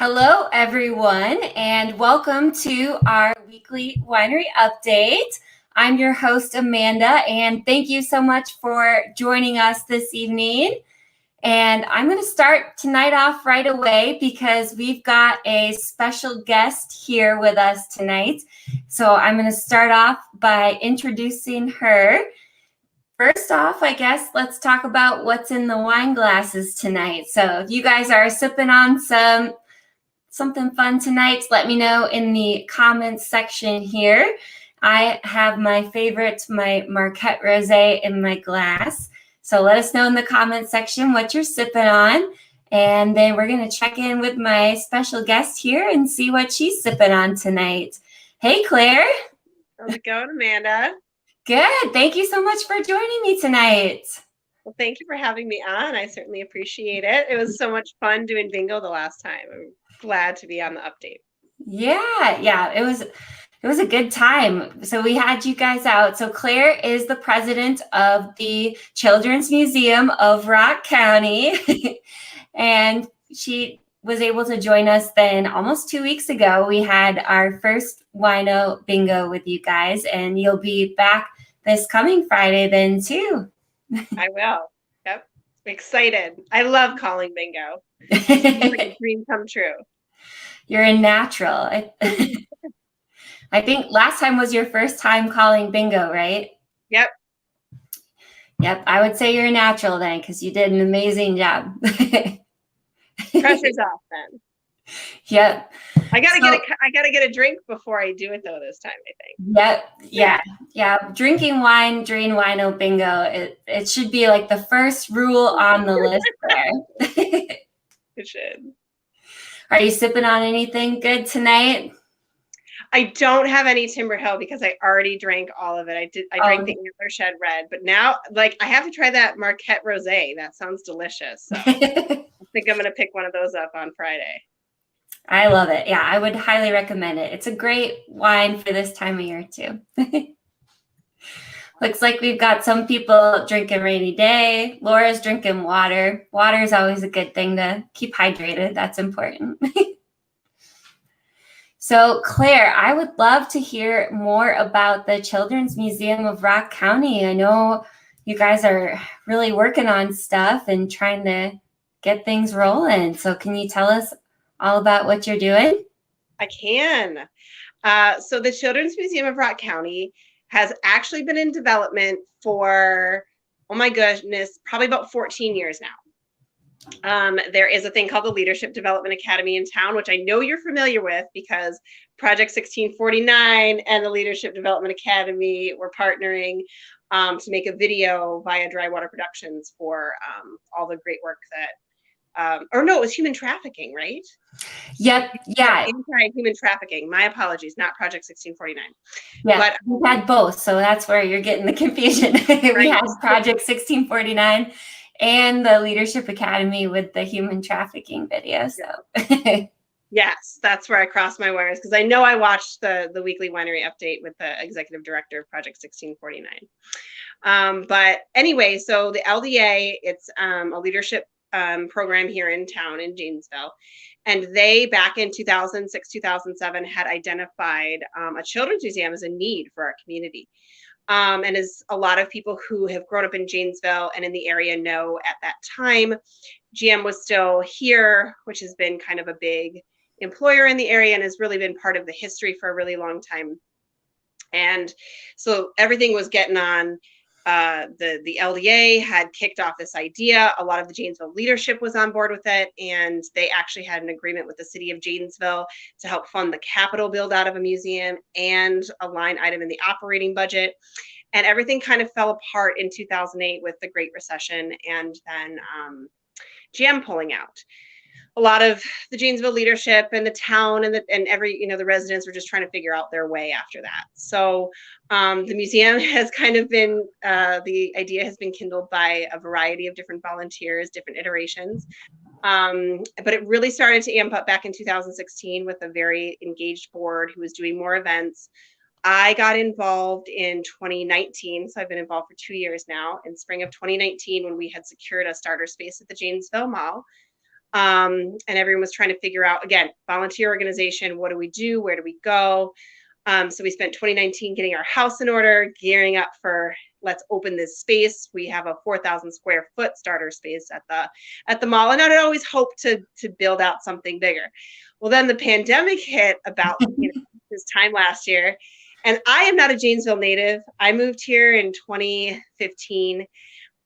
Hello, everyone, and welcome to our weekly winery update. I'm your host, Amanda, and thank you so much for joining us this evening. And I'm going to start tonight off right away because we've got a special guest here with us tonight. So I'm going to start off by introducing her. First off, I guess let's talk about what's in the wine glasses tonight. So if you guys are sipping on something fun tonight, let me know in the comments section here. I have my favorite, my Marquette Rosé in my glass. So let us know in the comments section what you're sipping on. And then we're going to check in with my special guest here and see what she's sipping on tonight. Hey, Claire. How's it going, Amanda? Good. Thank you so much for joining me tonight. Well, thank you for having me on. I certainly appreciate it. It was so much fun doing bingo the last time. I'm glad to be on the update. Yeah, it was a good time. So we had you guys out. So Claire is the president of the Children's Museum of Rock County. And she was able to join us then almost 2 weeks ago. We had our first wino bingo with you guys, and you'll be back this coming Friday then too. I will. Yep. Excited. I love calling bingo. It's like a dream come true. You're a natural. I think last time was your first time calling bingo, right? Yep. I would say you're a natural then because you did an amazing job. Pressure's off then. Yep. I gotta get a drink before I do it though this time, I think. Yep. Yeah. Drinking wine during wino bingo. It should be like the first rule on the list there. It should. Are you sipping on anything good tonight? I don't have any Timber Hill because I already drank all of it. I drank the Antler Shed Red, but now I have to try that Marquette Rosé. That sounds delicious. So I think I'm gonna pick one of those up on Friday. I love it. Yeah, I would highly recommend it. It's a great wine for this time of year too. Looks like we've got some people drinking Rainy Day. Laura's drinking water. Water is always a good thing to keep hydrated. That's important. So Claire, I would love to hear more about the Children's Museum of Rock County. I know you guys are really working on stuff and trying to get things rolling. So can you tell us all about what you're doing? I can. So the Children's Museum of Rock County has actually been in development for, oh my goodness, probably about 14 years now. There is a thing called the Leadership Development Academy in town, which I know you're familiar with because Project 1649 and the Leadership Development Academy were partnering to make a video via Dry Water Productions for all the great work that, or no, it was human trafficking, right? Yep. Yeah. Anti-human trafficking. My apologies, not Project 1649. Yeah, but we had both, so that's where you're getting the confusion. We had Project 1649 and the Leadership Academy with the human trafficking video. So yes, that's where I crossed my wires because I know I watched the weekly winery update with the executive director of Project 1649. But anyway, so the LDA, it's a leadership program here in town in Janesville. And they, back in 2006, 2007, had identified a children's museum as a need for our community. And as a lot of people who have grown up in Janesville and in the area know, at that time, GM was still here, which has been kind of a big employer in the area and has really been part of the history for a really long time. And so everything was getting on. The LDA had kicked off this idea. A lot of the Janesville leadership was on board with it, and they actually had an agreement with the city of Janesville to help fund the capital build out of a museum and a line item in the operating budget. And everything kind of fell apart in 2008 with the Great Recession and then GM pulling out. A lot of the Janesville leadership and the town and every, the residents were just trying to figure out their way after that. So the museum has kind of been, the idea has been kindled by a variety of different volunteers, different iterations. But it really started to amp up back in 2016 with a very engaged board who was doing more events. I got involved in 2019, so I've been involved for 2 years now. In spring of 2019, when we had secured a starter space at the Janesville Mall, And everyone was trying to figure out, again, volunteer organization. What do we do? Where do we go? So we spent 2019 getting our house in order, gearing up for let's open this space. We have a 4,000 square foot starter space at the mall, and I'd always hoped to build out something bigger. Well, then the pandemic hit about this time last year, and I am not a Janesville native. I moved here in 2015,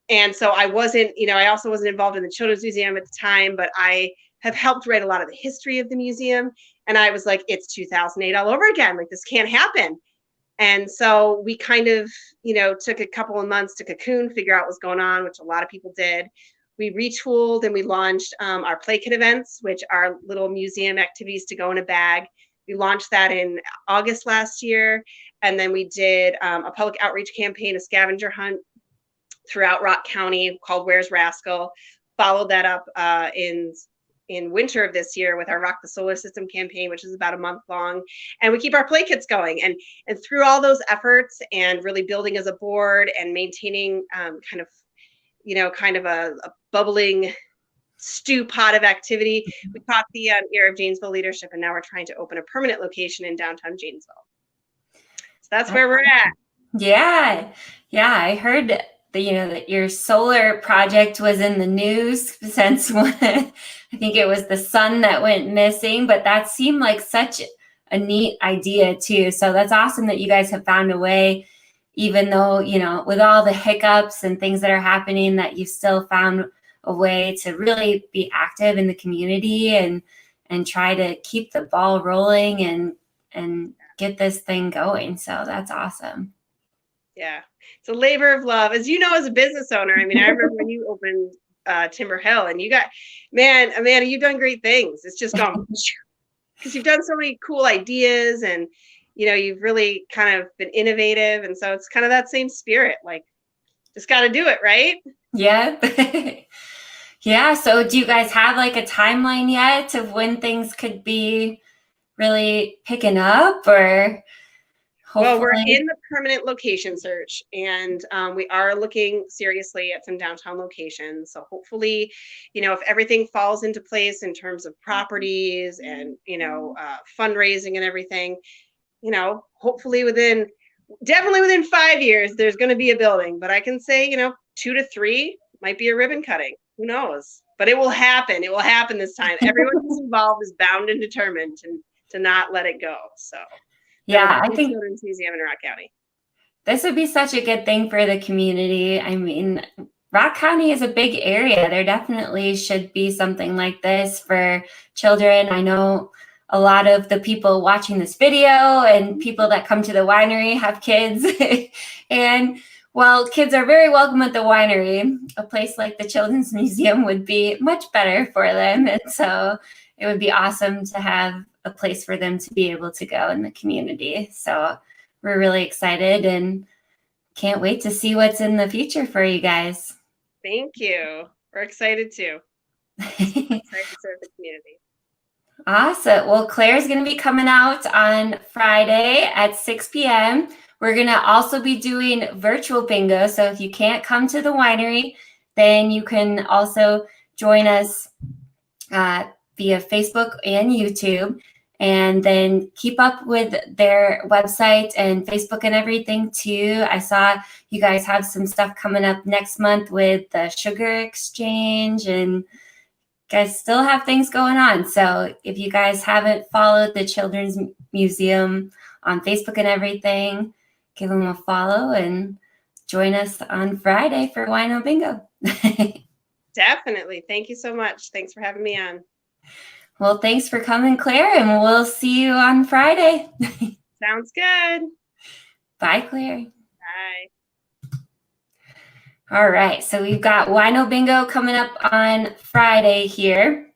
and so I wasn't, I also wasn't involved in the Children's Museum at the time, but I have helped write a lot of the history of the museum. And I was like, it's 2008 all over again. Like, this can't happen. And so we kind of, took a couple of months to cocoon, figure out what's going on, which a lot of people did. We retooled and we launched our Play Kit events, which are little museum activities to go in a bag. We launched that in August last year. And then we did a public outreach campaign, a scavenger hunt throughout Rock County called Where's Rascal. Followed that up in winter of this year with our Rock the Solar System campaign, which is about a month long. And we keep our play kits going. And through all those efforts and really building as a board and maintaining kind of a bubbling stew pot of activity, we caught the ear of Janesville leadership, and now we're trying to open a permanent location in downtown Janesville. So that's where we're at. Yeah. I heard that your solar project was in the news since I think it was the sun that went missing, but that seemed like such a neat idea too. So that's awesome that you guys have found a way, even though, with all the hiccups and things that are happening, that you've still found a way to really be active in the community and try to keep the ball rolling and get this thing going. So that's awesome. Yeah. It's a labor of love. As you know, as a business owner, I remember when you opened Timber Hill, and you got, man, Amanda, you've done great things. It's just gone because you've done so many cool ideas, and, you've really kind of been innovative. And so it's kind of that same spirit, like, just got to do it, right? Yeah. Yeah. So do you guys have like a timeline yet of when things could be really picking up, or? Well, we're in the permanent location search, and we are looking seriously at some downtown locations. So hopefully, if everything falls into place in terms of properties and, fundraising and everything, hopefully definitely within 5 years, there's going to be a building. But I can say, 2 to 3 might be a ribbon cutting. Who knows? But it will happen. It will happen this time. Everyone who's involved is bound and determined to not let it go. So. Yeah, I think Children's Museum in Rock County. This would be such a good thing for the community. Rock County is a big area. There definitely should be something like this for children. I know a lot of the people watching this video and people that come to the winery have kids. And while kids are very welcome at the winery, a place like the Children's Museum would be much better for them. And so it would be awesome to have a place for them to be able to go in the community. So we're really excited and can't wait to see what's in the future for you guys. Thank you. We're excited too. Excited to serve the community. Awesome. Well, Claire's going to be coming out on Friday at 6 p.m. We're going to also be doing virtual bingo. So if you can't come to the winery, then you can also join us via Facebook and YouTube. And then keep up with their website and Facebook and everything too. I saw you guys have some stuff coming up next month with the sugar exchange, and guys still have things going on. So if you guys haven't followed the Children's Museum on Facebook and everything, give them a follow and join us on Friday for Wino Bingo. Definitely. Thank you so much. Thanks for having me on. Well, thanks for coming, Claire, and we'll see you on Friday. Sounds good. Bye, Claire. Bye. All right, so we've got Wino Bingo coming up on Friday here.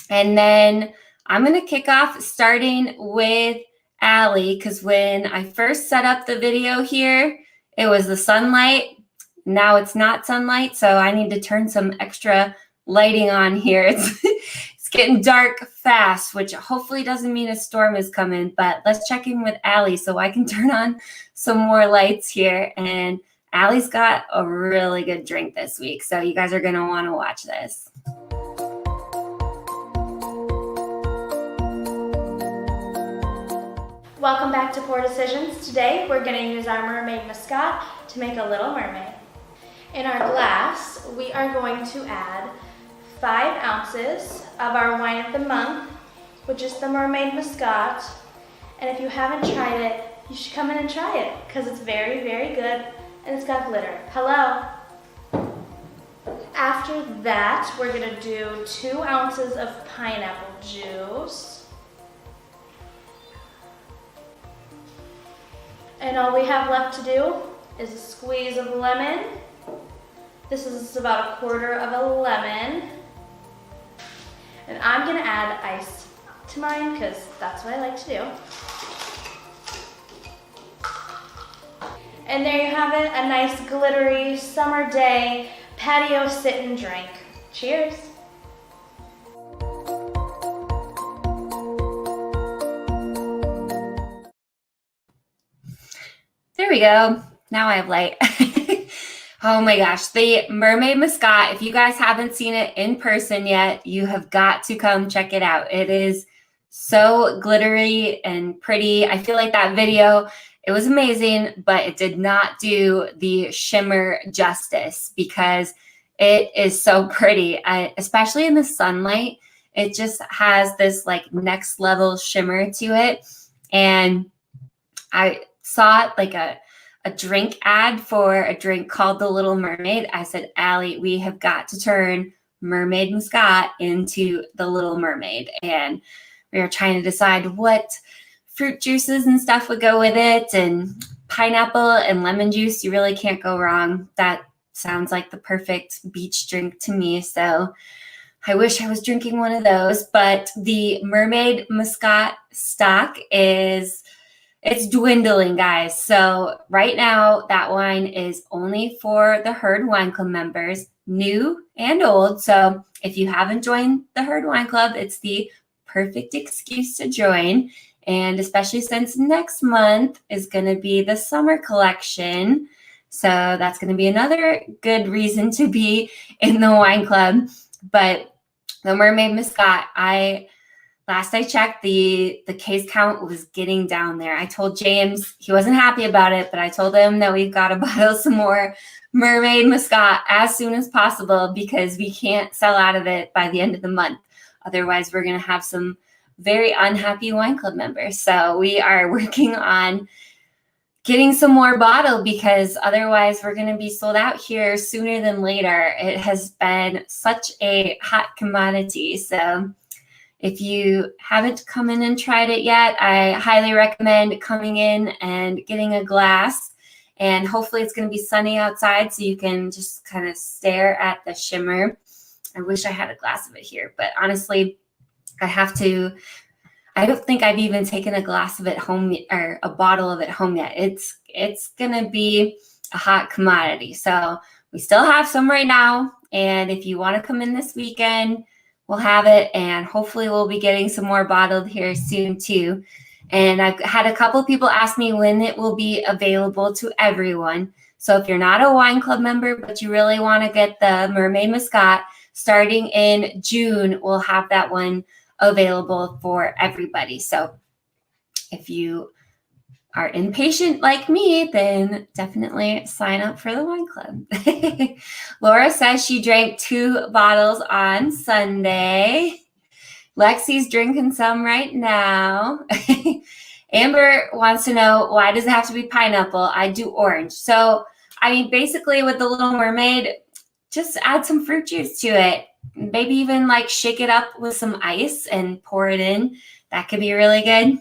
And then I'm going to kick off starting with Allie, because when I first set up the video here, it was the sunlight. Now it's not sunlight, so I need to turn some extra lighting on here. It's getting dark fast, which hopefully doesn't mean a storm is coming, but let's check in with Allie so I can turn on some more lights here. And Allie's got a really good drink this week, so you guys are going to want to watch this. Welcome back to Poor Decisions. Today we're going to use our mermaid mascot to make a little mermaid. In our glass, we are going to add 5 ounces of our wine of the month, which is the mermaid mascot. And if you haven't tried it, you should come in and try it because it's very, very good and it's got glitter. Hello. After that, we're going to do 2 ounces of pineapple juice. And all we have left to do is a squeeze of lemon. This is about 1/4 of a lemon. And I'm gonna add ice to mine because that's what I like to do. And there you have it, a nice glittery summer day patio sit and drink. Cheers. There we go. Now I have light. Oh my gosh, the mermaid mascot. If you guys haven't seen it in person yet, you have got to come check it out. It is so glittery and pretty. I feel like that video, it was amazing, but it did not do the shimmer justice because it is so pretty, especially in the sunlight. It just has this like next level shimmer to it. And I saw it like a drink ad for a drink called the Little Mermaid. I said, Allie, we have got to turn mermaid mascot into the Little Mermaid. And we were trying to decide what fruit juices and stuff would go with it. And pineapple and lemon juice, you really can't go wrong. That sounds like the perfect beach drink to me. So I wish I was drinking one of those. But the mermaid mascot stock it's dwindling, guys. So right now, that wine is only for the Herd Wine Club members, new and old. So if you haven't joined the Herd Wine Club, it's the perfect excuse to join. And especially since next month is going to be the summer collection. So that's going to be another good reason to be in the wine club. But the Mermaid Mascot, last I checked, the case count was getting down there. I told James he wasn't happy about it, but I told him that we've got to bottle some more Mermaid Mascot as soon as possible because we can't sell out of it by the end of the month. Otherwise, we're going to have some very unhappy wine club members. So we are working on getting some more bottled because otherwise we're going to be sold out here sooner than later. It has been such a hot commodity. So if you haven't come in and tried it yet, I highly recommend coming in and getting a glass. And hopefully it's going to be sunny outside so you can just kind of stare at the shimmer. I wish I had a glass of it here, but honestly, I don't think I've even taken a glass of it home or a bottle of it home yet. It's going to be a hot commodity. So we still have some right now. And if you want to come in this weekend, we'll have it, and hopefully we'll be getting some more bottled here soon too. And I've had a couple people ask me when it will be available to everyone. So if you're not a wine club member, but you really want to get the Mermaid Mascot, starting in June, we'll have that one available for everybody. So if you are impatient like me, then definitely sign up for the wine club. Laura says she drank 2 bottles on Sunday. Lexi's drinking some right now. Amber wants to know, why does it have to be pineapple? I do orange. So, I mean, basically with the Little Mermaid, just add some fruit juice to it. Maybe even like shake it up with some ice and pour it in. That could be really good.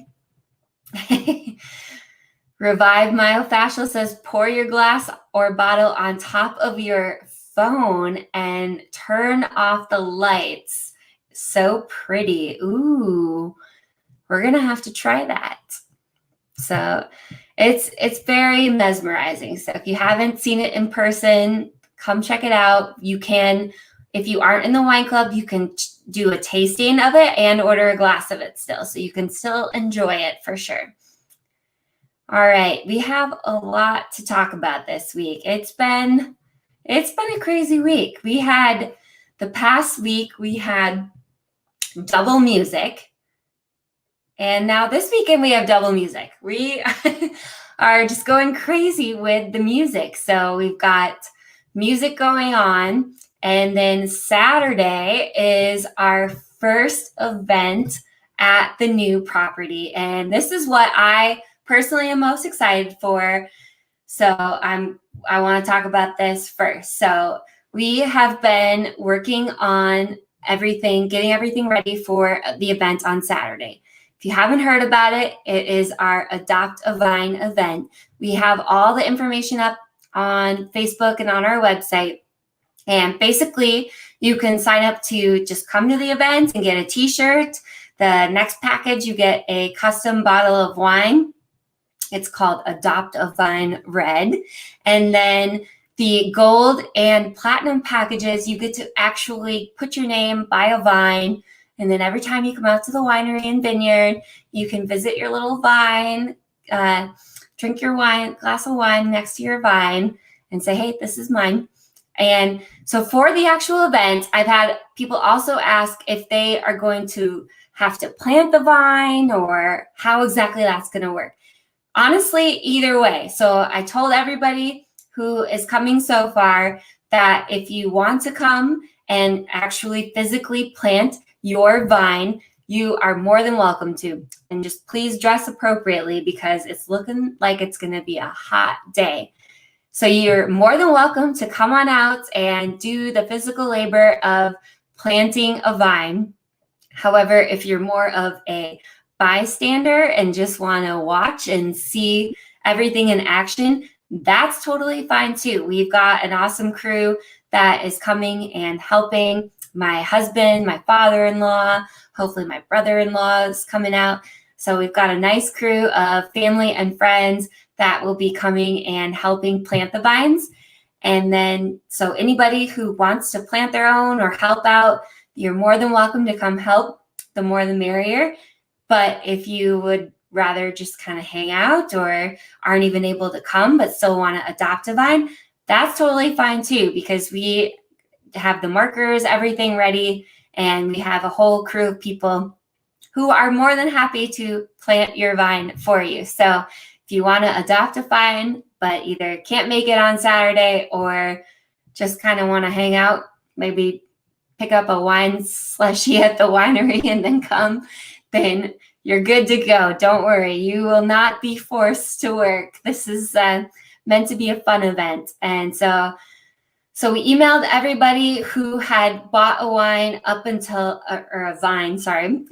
Revive Myofascial says, pour your glass or bottle on top of your phone and turn off the lights. So pretty. Ooh, we're going to have to try that. So it's very mesmerizing. So if you haven't seen it in person, come check it out. You can, if you aren't in the wine club, you can do a tasting of it and order a glass of it still. So you can still enjoy it for sure. All right, we have a lot to talk about this week. It's been a crazy week. The past week we had double music. And now this weekend we have double music. We are just going crazy with the music. So we've got music going on. And then Saturday is our first event at the new property. And this is what I personally am most excited for. So I want to talk about this first. So we have been working on everything, getting everything ready for the event on Saturday. If you haven't heard about it, it is our Adopt a Vine event. We have all the information up on Facebook and on our website. And basically, you can sign up to just come to the event and get a t-shirt. The next package, you get a custom bottle of wine. It's called Adopt a Vine Red. And then the gold and platinum packages, you get to actually put your name by a vine. And then every time you come out to the winery and vineyard, you can visit your little vine, drink your glass of wine next to your vine and say, hey, this is mine. And so for the actual event, I've had people also ask if they are going to have to plant the vine or how exactly that's going to work. Honestly, either way. So I told everybody who is coming so far that if you want to come and actually physically plant your vine, you are more than welcome to. And just please dress appropriately because it's looking like it's going to be a hot day. So you're more than welcome to come on out and do the physical labor of planting a vine. However, if you're more of a bystander and just want to watch and see everything in action, that's totally fine too. We've got an awesome crew that is coming and helping. My husband, my father-in-law, hopefully my brother-in-law is coming out. So we've got a nice crew of family and friends that will be coming and helping plant the vines. And then, so anybody who wants to plant their own or help out, you're more than welcome to come help. The more the merrier. But if you would rather just kind of hang out or aren't even able to come but still want to adopt a vine, that's totally fine too, because we have the markers, everything ready, and we have a whole crew of people who are more than happy to plant your vine for you. So if you want to adopt a vine but either can't make it on Saturday or just kind of want to hang out, maybe pick up a wine slushie at the winery and then come, then you're good to go. Don't worry. You will not be forced to work. This is meant to be a fun event. And so we emailed everybody who had bought a wine up until, or a vine, sorry.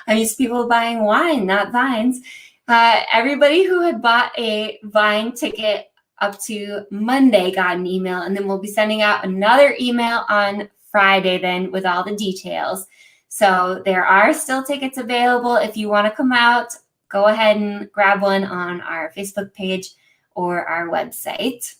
I'm used to people buying wine, not vines. Everybody who had bought a vine ticket up to Monday got an email, and then we'll be sending out another email on Friday then with all the details. So there are still tickets available. If you want to come out, go ahead and grab one on our Facebook page or our website.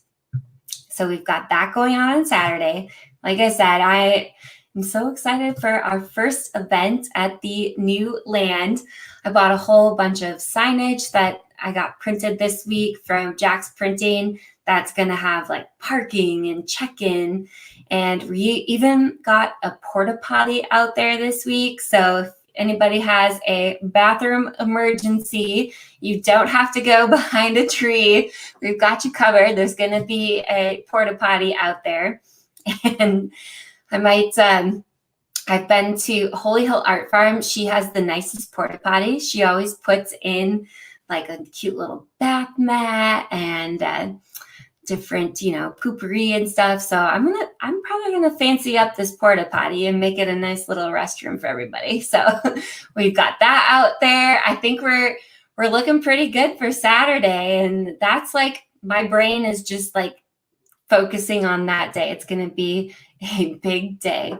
So we've got that going on Saturday. Like I said, I am so excited for our first event at the new land. I bought a whole bunch of signage that I got printed this week from Jack's Printing. That's going to have like parking and check-in. And we even got a porta potty out there this week. So if anybody has a bathroom emergency, you don't have to go behind a tree. We've got you covered. There's going to be a porta potty out there. And I might, I've been to Holy Hill Art Farm. She has the nicest porta potty. She always puts in like a cute little bath mat and different, poopery and stuff. So I'm probably gonna fancy up this porta potty and make it a nice little restroom for everybody. So we've got that out there. I think we're looking pretty good for Saturday, and that's like my brain is just like focusing on that day. It's gonna be a big day.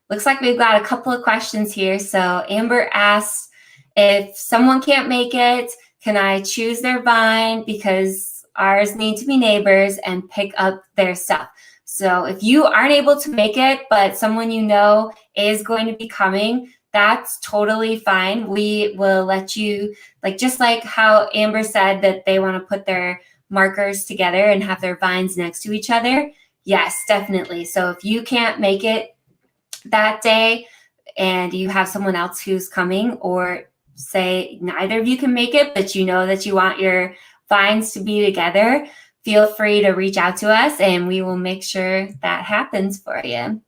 Looks like we've got a couple of questions here. So Amber asked, if someone can't make it, can I choose their vine because ours need to be neighbors and pick up their stuff? So if you aren't able to make it, but someone you know is going to be coming, that's totally fine. We will let you, just like how Amber said that they want to put their markers together and have their vines next to each other. Yes, definitely. So if you can't make it that day and you have someone else who's coming, or say neither of you can make it, but you know that you want your vines to be together, feel free to reach out to us and we will make sure that happens for you.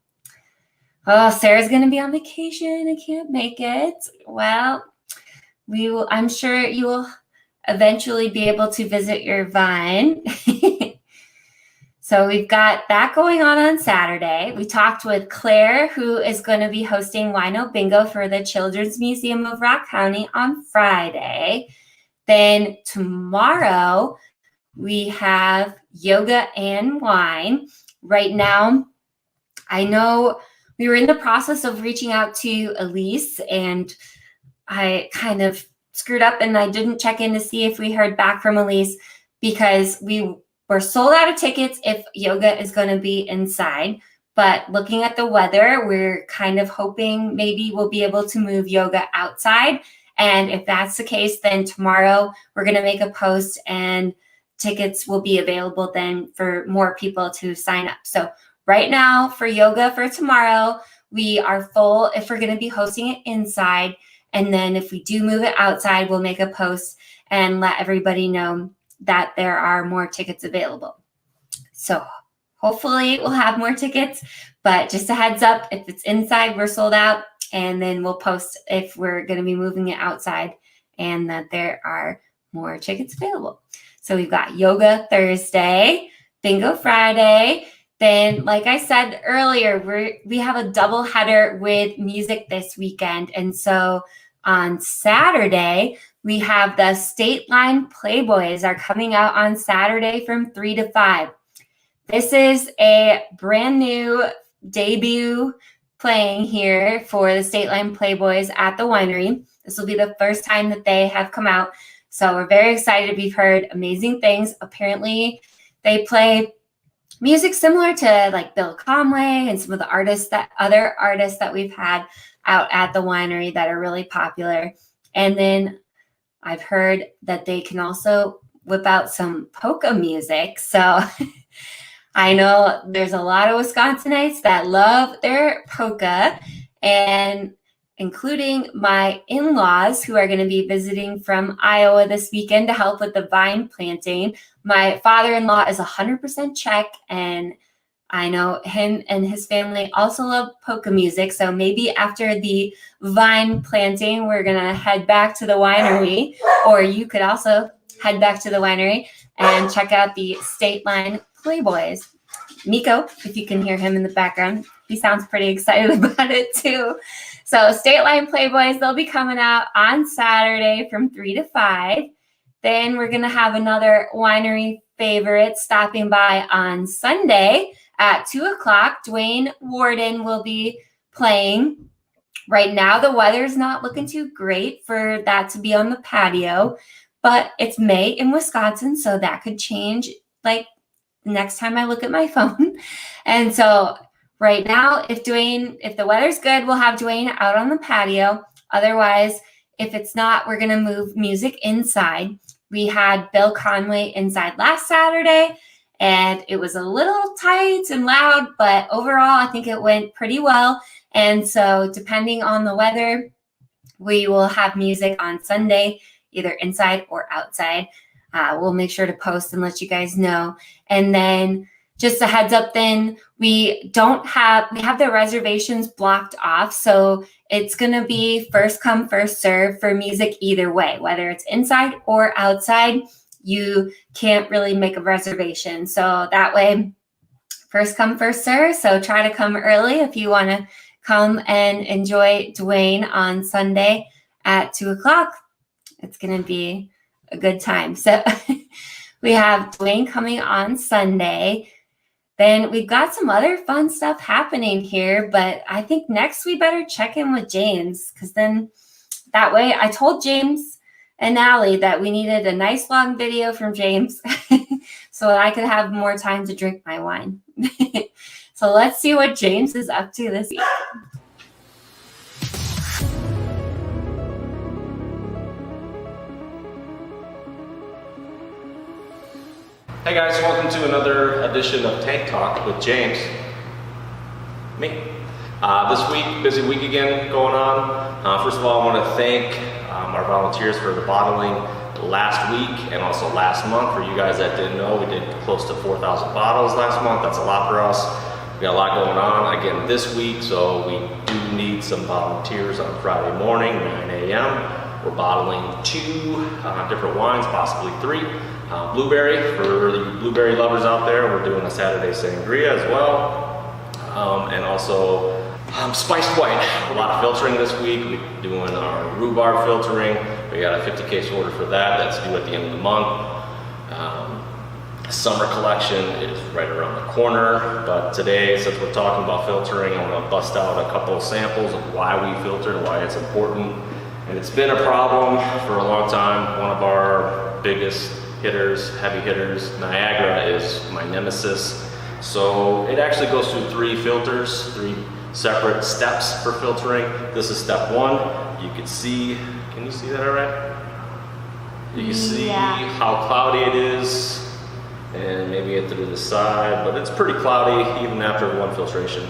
Oh, Sarah's going to be on vacation. I can't make it. Well, I'm sure you will eventually be able to visit your vine. So we've got that going on Saturday. We talked with Claire, who is going to be hosting Wino Bingo for the Children's Museum of Rock County on Friday. Then tomorrow, we have yoga and wine. Right now, I know we were in the process of reaching out to Elise, and I kind of screwed up and I didn't check in to see if we heard back from Elise, because we're sold out of tickets if yoga is going to be inside. But looking at the weather, we're kind of hoping maybe we'll be able to move yoga outside. And if that's the case, then tomorrow we're going to make a post and tickets will be available then for more people to sign up. So right now for yoga for tomorrow, we are full if we're going to be hosting it inside. And then if we do move it outside, we'll make a post and let everybody know that there are more tickets available. So hopefully we'll have more tickets, but just a heads up, if it's inside, we're sold out. And then we'll post if we're going to be moving it outside and that there are more tickets available. So we've got yoga Thursday, bingo Friday. Then, like I said earlier, we have a double header with music this weekend. And so on Saturday, we have the State Line Playboys are coming out on Saturday from 3 to 5. This is a brand new debut playing here for the State Line Playboys at the winery. This will be the first time that they have come out. So we're very excited. We've heard amazing things. Apparently, they play music similar to like Bill Conway and some of the other artists that we've had out at the winery that are really popular. And then I've heard that they can also whip out some polka music. So I know there's a lot of Wisconsinites that love their polka, and including my in-laws who are going to be visiting from Iowa this weekend to help with the vine planting. My father-in-law is 100% Czech, and I know him and his family also love polka music. So maybe after the vine planting, we're going to head back to the winery, or you could also head back to the winery and check out the State Line Playboys. Miko, if you can hear him in the background, he sounds pretty excited about it too. So State Line Playboys, they'll be coming out on Saturday from 3 to 5. Then we're going to have another winery favorite stopping by on Sunday at 2 o'clock. Dwayne Warden will be playing. Right now, the weather's not looking too great for that to be on the patio, but it's May in Wisconsin, so that could change like next time I look at my phone. And so right now, if the weather's good, we'll have Dwayne out on the patio. Otherwise, if it's not, we're going to move music inside. We had Bill Conway inside last Saturday, and it was a little tight and loud, but overall, I think it went pretty well. And so depending on the weather, we will have music on Sunday, either inside or outside. We'll make sure to post and let you guys know. And then just a heads up, then we have the reservations blocked off. So it's going to be first come, first serve for music either way, whether it's inside or outside. You can't really make a reservation. So that way, first come, first serve. So try to come early if you want to come and enjoy Dwayne on Sunday at 2 o'clock. It's going to be a good time. So we have Dwayne coming on Sunday. Then we've got some other fun stuff happening here, but I think next we better check in with James, because then that way I told James and Allie that we needed a nice long video from James so that I could have more time to drink my wine. So let's see what James is up to this week. Hey guys, welcome to another edition of Tank Talk with James. Me. This week, busy week again going on. First of all, I want to thank our volunteers for the bottling last week and also last month. For you guys that didn't know, we did close to 4,000 bottles last month. That's a lot for us. We got a lot going on again this week, so we do need some volunteers on Friday morning, 9 a.m. We're bottling 2 different wines, possibly 3. Blueberry, for the blueberry lovers out there, we're doing a Saturday sangria as well. And also spiced white. A lot of filtering this week. We're doing our rhubarb filtering. We got a 50-case order for that. That's due at the end of the month. Summer collection is right around the corner. But today, since we're talking about filtering, I'm going to bust out a couple of samples of why we filter and why it's important. And it's been a problem for a long time. One of our biggest hitters, heavy hitters, Niagara, is my nemesis. So it actually goes through 3 filters, 3 separate steps for filtering. This is step 1. You can see you see that all right? You can see how cloudy it is, and maybe it to the side, but it's pretty cloudy even after 1 filtration.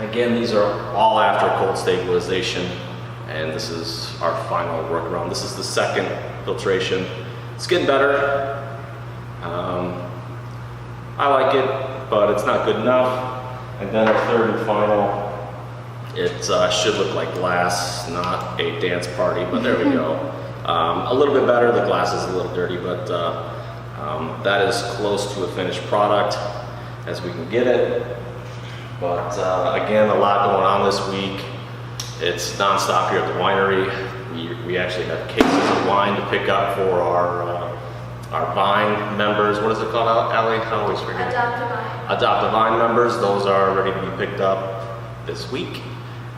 Again, these are all after cold stabilization, and this is our final workaround. This is the 2nd filtration. It's getting better. I like it, but it's not good enough. And then our 3rd and final, it should look like glass, not a dance party, but there we go. A little bit better. The glass is a little dirty, but that is close to a finished product as we can get it. But again, a lot going on this week. It's nonstop here at the winery. We actually have cases of wine to pick up for our Vine members. What is it called, Allie? I always forget. Adopt a Vine members. Those are ready to be picked up this week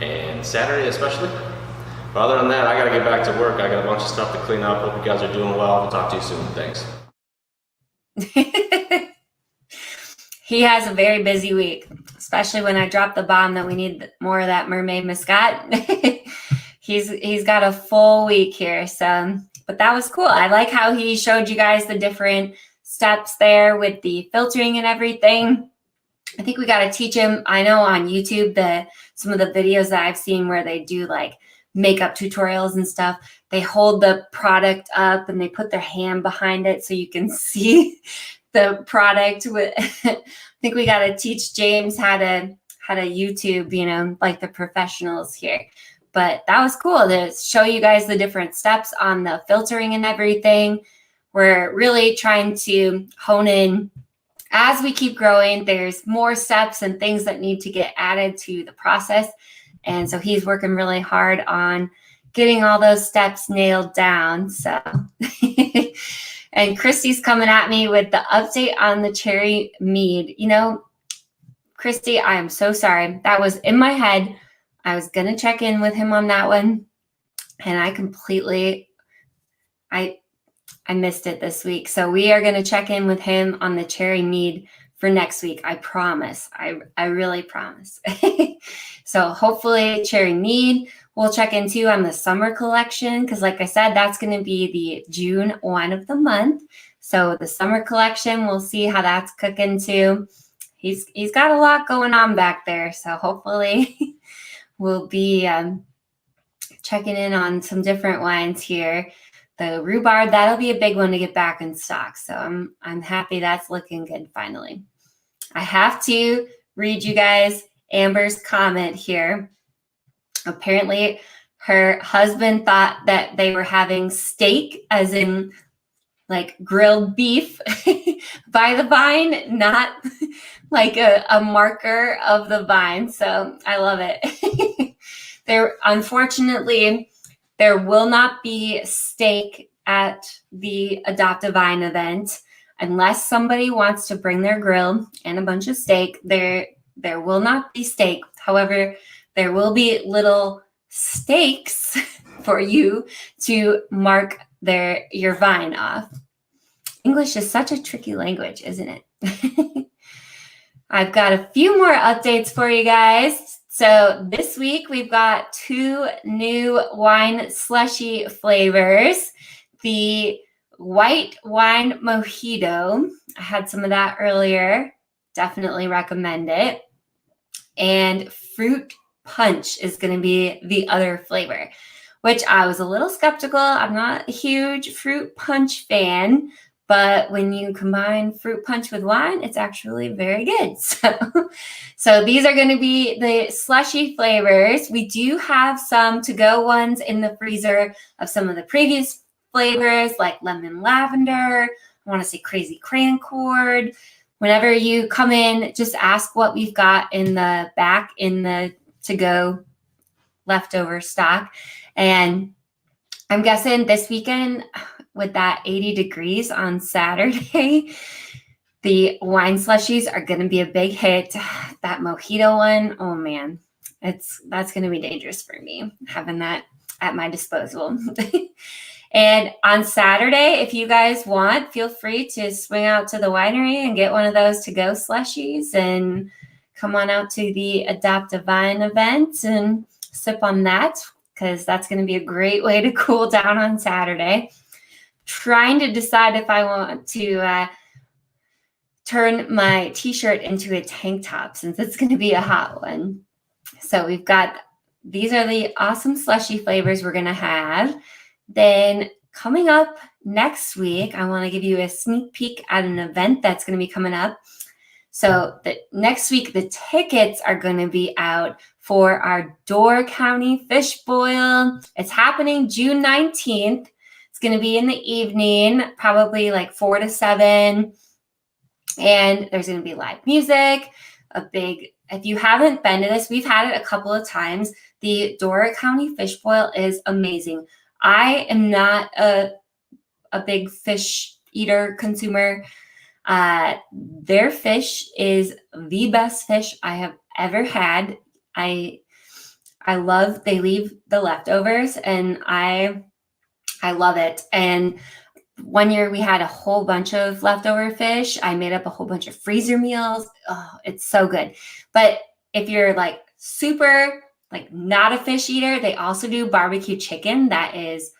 and Saturday especially. But other than that, I gotta get back to work. I got a bunch of stuff to clean up. Hope you guys are doing well. We'll talk to you soon. Thanks. He has a very busy week, especially when I dropped the bomb that we need more of that mermaid muscat. He's got a full week here. So, but that was cool. I like how he showed you guys the different steps there with the filtering and everything. I think we got to teach him. I know on YouTube, some of the videos that I've seen where they do like makeup tutorials and stuff, they hold the product up and they put their hand behind it so you can see the product. I think we got to teach James how to YouTube, like the professionals here. But that was cool to show you guys the different steps on the filtering and everything. We're really trying to hone in as we keep growing. There's more steps and things that need to get added to the process. And so he's working really hard on getting all those steps nailed down. So, and Christy's coming at me with the update on the cherry mead. Christy, I am so sorry. That was in my head. I was going to check in with him on that one. And I missed it this week. So we are going to check in with him on the cherry mead for next week. I promise. I really promise. So hopefully cherry mead we'll check into on the summer collection. Because like I said, that's going to be the June wine of the month. So the summer collection, we'll see how that's cooking too. He's got a lot going on back there. So hopefully we'll be checking in on some different wines here. The rhubarb, that'll be a big one to get back in stock. So I'm happy that's looking good finally. I have to read you guys Amber's comment here. Apparently her husband thought that they were having steak, as in like grilled beef by the vine, not like a marker of the vine. So I love it. Unfortunately, there will not be steak at the Adopt a Vine event unless somebody wants to bring their grill and a bunch of steak. There will not be steak. However, there will be little stakes for you to mark your vine off. English is such a tricky language, isn't it? I've got a few more updates for you guys. So this week we've got 2 new wine slushy flavors. The white wine mojito. I had some of that earlier. Definitely recommend it. And fruit punch is going to be the other flavor, which I was a little skeptical. I'm not a huge fruit punch fan, but when you combine fruit punch with wine, it's actually very good. So these are going to be the slushy flavors. We do have some to-go ones in the freezer of some of the previous flavors, like lemon lavender. I want to say crazy crayon cord. Whenever you come in, just ask what we've got in the back in the to-go leftover stock. And I'm guessing this weekend, with that 80 degrees on Saturday, the wine slushies are going to be a big hit. That mojito one, oh man, that's going to be dangerous for me, having that at my disposal. And on Saturday, if you guys want, feel free to swing out to the winery and get one of those to-go slushies and come on out to the Adopt a Vine event and sip on that, because that's going to be a great way to cool down on Saturday. Trying to decide if I want to turn my t-shirt into a tank top, since it's going to be a hot one. So we've got, these are the awesome slushy flavors we're going to have. Then coming up next week, I want to give you a sneak peek at an event that's going to be coming up. So next week, the tickets are going to be out for our Door County Fish Boil. It's happening June 19th. It's going to be in the evening, probably like 4 to 7. And there's going to be live music, if you haven't been to this, we've had it a couple of times. The Door County Fish Boil is amazing. I am not a big fish eater consumer. Their fish is the best fish I have ever had. I love, they leave the leftovers, and I love it. And one year we had a whole bunch of leftover fish. I made up a whole bunch of freezer meals. Oh, it's so good. But if you're like super like not a fish eater, they also do barbecue chicken. That is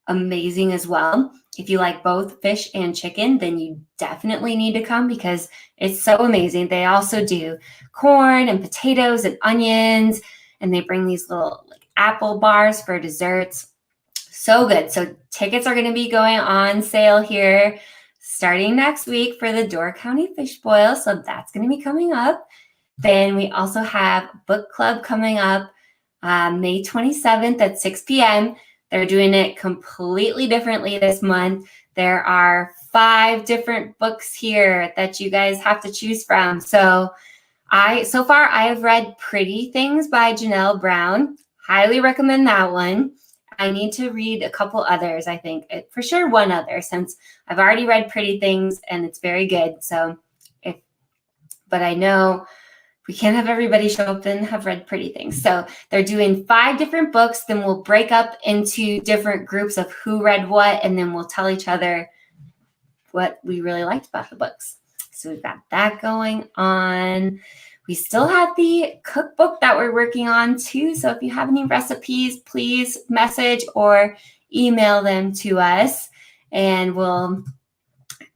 amazing as well. If you like both fish and chicken, then you definitely need to come, because it's so amazing. They also do corn and potatoes and onions, and they bring these little like apple bars for desserts. So good. So tickets are going to be going on sale here starting next week for the Door County Fish Boil. So that's going to be coming up. Then we also have book club coming up May 27th at 6 p.m. They're doing it completely differently this month. There are 5 different books here that you guys have to choose from. So far I have read Pretty Things by Janelle Brown. Highly recommend that one. I need to read a couple others, I think. For sure one other, since I've already read Pretty Things and it's very good. But I know we can't have everybody show up and have read Pretty Things. So they're doing 5 different books. Then we'll break up into different groups of who read what, and then we'll tell each other what we really liked about the books. So we've got that going on. We still have the cookbook that we're working on too. So if you have any recipes, please message or email them to us, and we'll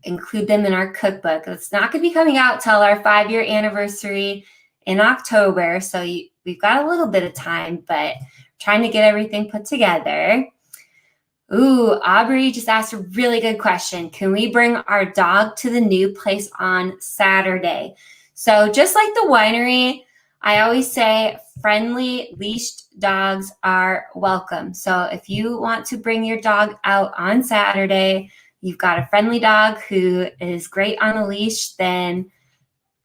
include them in our cookbook. It's not going to be coming out till our 5-year anniversary in October. So we've got a little bit of time, but trying to get everything put together. Ooh, Aubrey just asked a really good question. Can we bring our dog to the new place on Saturday? So just like the winery, I always say friendly leashed dogs are welcome. So if you want to bring your dog out on Saturday, you've got a friendly dog who is great on a leash, then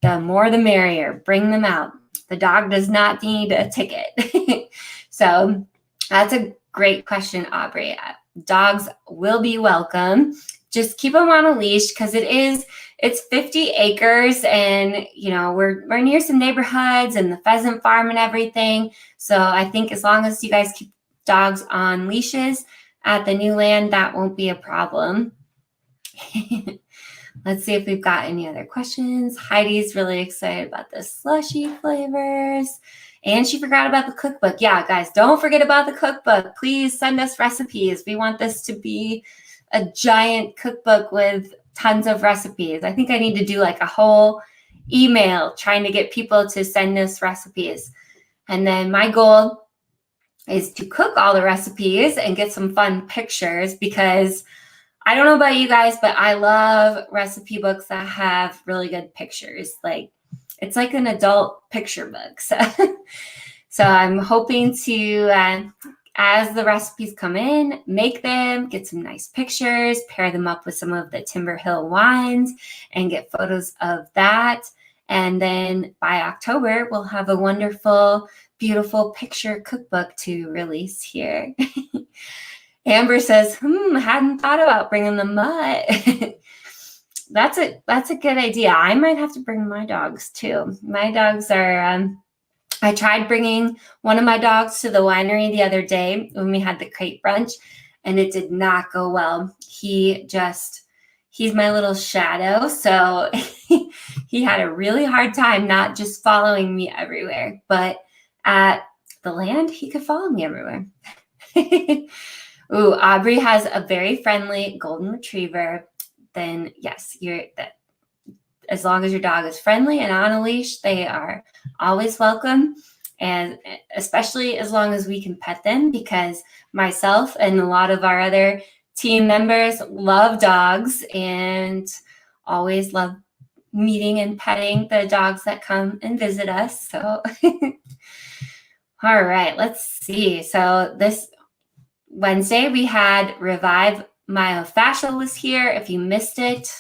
the more the merrier. Bring them out. The dog does not need a ticket. So that's a great question, Aubrey. Dogs will be welcome. Just keep them on a leash, because it's 50 acres, and we're near some neighborhoods and the pheasant farm and everything. So I think as long as you guys keep dogs on leashes at the new land, that won't be a problem. Let's see if we've got any other questions. Heidi's really excited about the slushy flavors. And she forgot about the cookbook. Yeah, guys, don't forget about the cookbook. Please send us recipes. We want this to be a giant cookbook with tons of recipes. I think I need to do like a whole email trying to get people to send us recipes. And then my goal is to cook all the recipes and get some fun pictures, because I don't know about you guys, but I love recipe books that have really good pictures. Like, it's like an adult picture book. So I'm hoping to, as the recipes come in, make them, get some nice pictures, pair them up with some of the Timber Hill wines, and get photos of that. And then by October, we'll have a wonderful, beautiful picture cookbook to release here. Amber says, hadn't thought about bringing the mutt. That's a good idea. I might have to bring my dogs too. My dogs are, I tried bringing one of my dogs to the winery the other day when we had the crate brunch, and it did not go well. He's my little shadow. So he had a really hard time not just following me everywhere, but at the land, he could follow me everywhere. Ooh, Aubrey has a very friendly golden retriever. Then yes, as long as your dog is friendly and on a leash, they are always welcome. And especially as long as we can pet them, because myself and a lot of our other team members love dogs and always love meeting and petting the dogs that come and visit us. So, all right, let's see. So this Wednesday we had Revive Myofascial was here. If you missed it,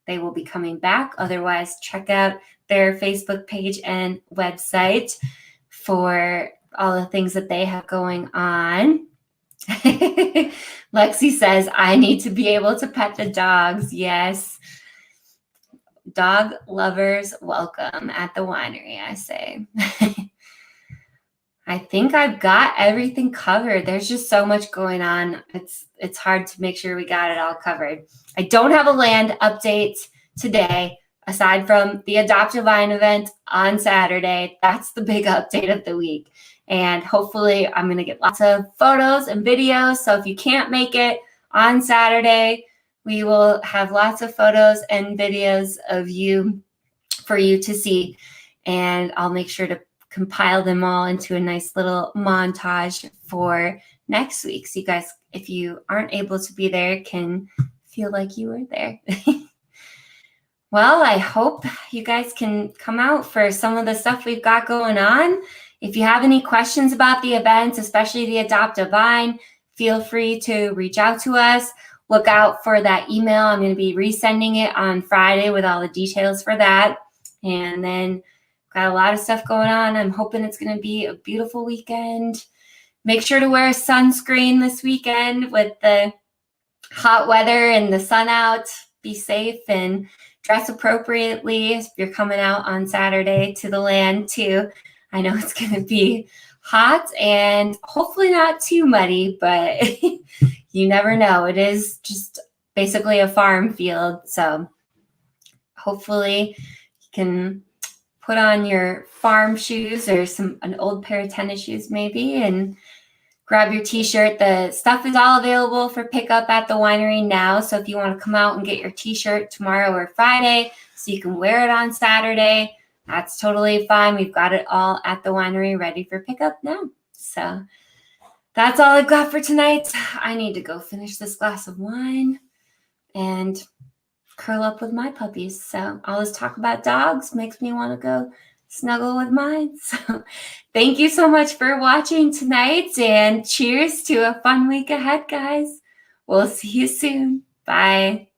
they will be coming back. Otherwise, check out their Facebook page and website for all the things that they have going on. Lexi says, I need to be able to pet the dogs. Yes. Dog lovers welcome at the winery, I say. I think I've got everything covered. There's just so much going on. It's hard to make sure we got it all covered. I don't have a land update today, aside from the Adopt a Vine event on Saturday. That's the big update of the week. And hopefully I'm going to get lots of photos and videos. So if you can't make it on Saturday, we will have lots of photos and videos of you for you to see. And I'll make sure to compile them all into a nice little montage for next week. So you guys, if you aren't able to be there, can feel like you were there. Well, I hope you guys can come out for some of the stuff we've got going on. If you have any questions about the events, especially the Adopt a Vine, feel free to reach out to us. Look out for that email. I'm going to be resending it on Friday with all the details for that. And then got a lot of stuff going on. I'm hoping it's going to be a beautiful weekend. Make sure to wear sunscreen this weekend with the hot weather and the sun out. Be safe and dress appropriately if you're coming out on Saturday to the land too. I know it's going to be hot and hopefully not too muddy, but you never know. It is just basically a farm field. So hopefully you can put on your farm shoes or an old pair of tennis shoes maybe, and grab your t-shirt. The stuff is all available for pickup at the winery now. So if you want to come out and get your t-shirt tomorrow or Friday so you can wear it on Saturday, that's totally fine. We've got it all at the winery ready for pickup now. So that's all I've got for tonight. I need to go finish this glass of wine and curl up with my puppies. So all this talk about dogs makes me want to go snuggle with mine. So thank you so much for watching tonight, and cheers to a fun week ahead, guys. We'll see you soon. Bye.